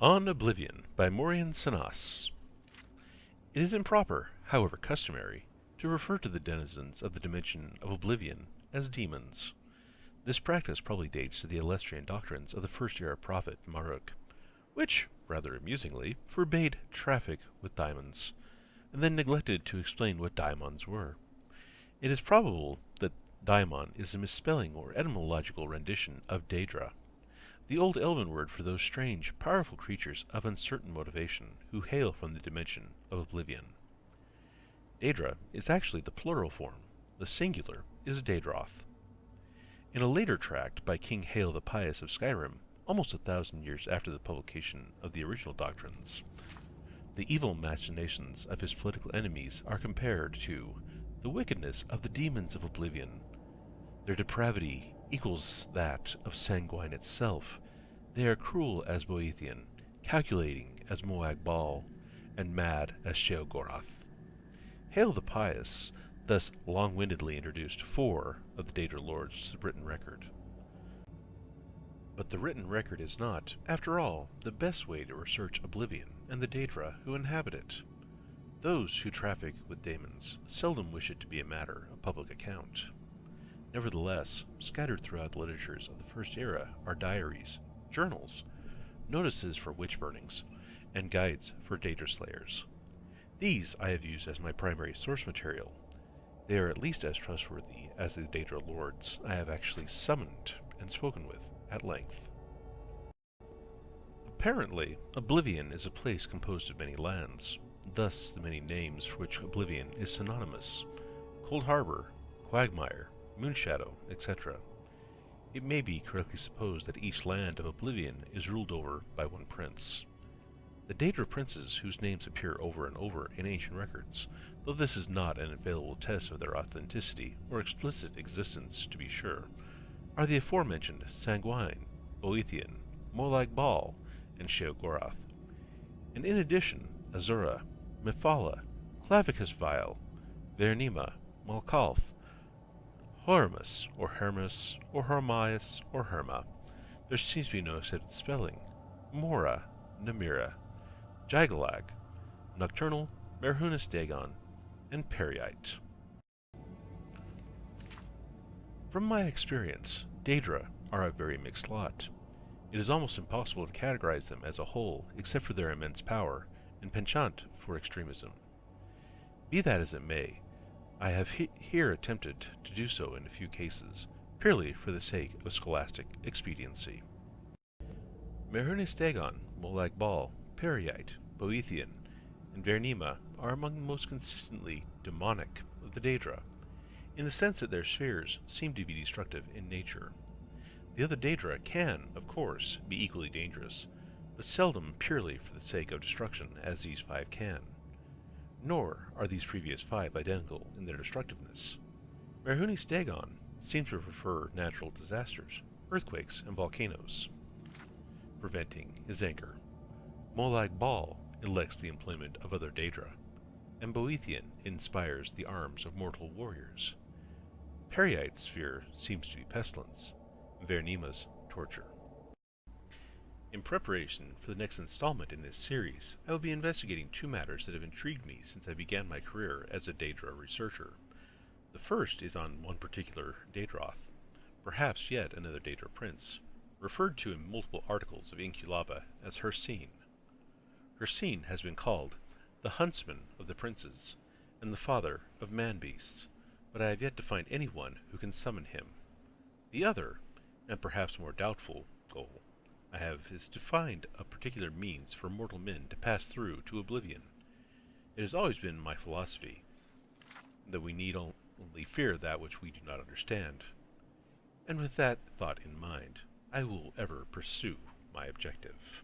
On Oblivion by Maureen Sanas. It is improper, however customary, to refer to the denizens of the dimension of Oblivion as demons. This practice probably dates to the Alestrian doctrines of the first-era prophet Maruk, which, rather amusingly, forbade traffic with diamonds, and then neglected to explain what daimons were. It is probable that daimon is a misspelling or etymological rendition of Daedra, the old Elven word for those strange, powerful creatures of uncertain motivation who hail from the dimension of Oblivion. Daedra is actually the plural form. The singular is Daedroth. In a later tract by King Hael the Pious of Skyrim, almost 1,000 years after the publication of the original doctrines, the evil machinations of his political enemies are compared to the wickedness of the demons of Oblivion. Their depravity equals that of Sanguine itself. They are cruel as Boethian, calculating as Moag Bal, and mad as Sheogorath. Hael the Pious thus long-windedly introduced 4 of the Daedra lords to the written record. But the written record is not, after all, the best way to research Oblivion and the Daedra who inhabit it. Those who traffic with daemons seldom wish it to be a matter of public account. Nevertheless, scattered throughout the literatures of the First Era are diaries, journals, notices for witch burnings, and guides for Daedra slayers. These I have used as my primary source material. They are at least as trustworthy as the Daedra lords I have actually summoned and spoken with at length. Apparently, Oblivion is a place composed of many lands, thus the many names for which Oblivion is synonymous: Cold Harbor, Quagmire, Moonshadow, etc. It may be correctly supposed that each land of Oblivion is ruled over by one prince. The Daedra princes, whose names appear over and over in ancient records, though this is not an available test of their authenticity or explicit existence to be sure, are the aforementioned Sanguine, Boethian, Molag Bal, and Sheogorath, and in addition Azura, Mephala, Clavicus Vile, Vernima, Malkalth, Hormus, or Hermus, or Hormias, or Herma. There seems to be no accepted spelling. Mora, Namira, Jagalag, Nocturnal, Merhunus Dagon, and Periite. From my experience, Daedra are a very mixed lot. It is almost impossible to categorize them as a whole, except for their immense power, and penchant for extremism. Be that as it may, I have here attempted to do so in a few cases, purely for the sake of scholastic expediency. Merhunus Dagon, Molag Bal, Periite, Boethian, and Vernima are among the most consistently demonic of the Daedra, in the sense that their spheres seem to be destructive in nature. The other Daedra can, of course, be equally dangerous, but seldom purely for the sake of destruction as these 5 can. Nor are these previous 5 identical in their destructiveness. Merhunus Dagon seems to prefer natural disasters, earthquakes, and volcanoes, preventing his anger. Molag Bal elects the employment of other Daedra, and Boethian inspires the arms of mortal warriors. Periite's sphere seems to be pestilence, Vernima's torture. In preparation for the next installment in this series, I will be investigating 2 matters that have intrigued me since I began my career as a Daedra researcher. The first is on one particular Daedroth, perhaps yet another Daedra prince, referred to in multiple articles of Inculaba as Hircine. Hircine has been called the huntsman of the princes, and the father of man-beasts, but I have yet to find anyone who can summon him. The other, and perhaps more doubtful, goal I have is to find a particular means for mortal men to pass through to Oblivion. It has always been my philosophy that we need only fear that which we do not understand, and with that thought in mind, I will ever pursue my objective.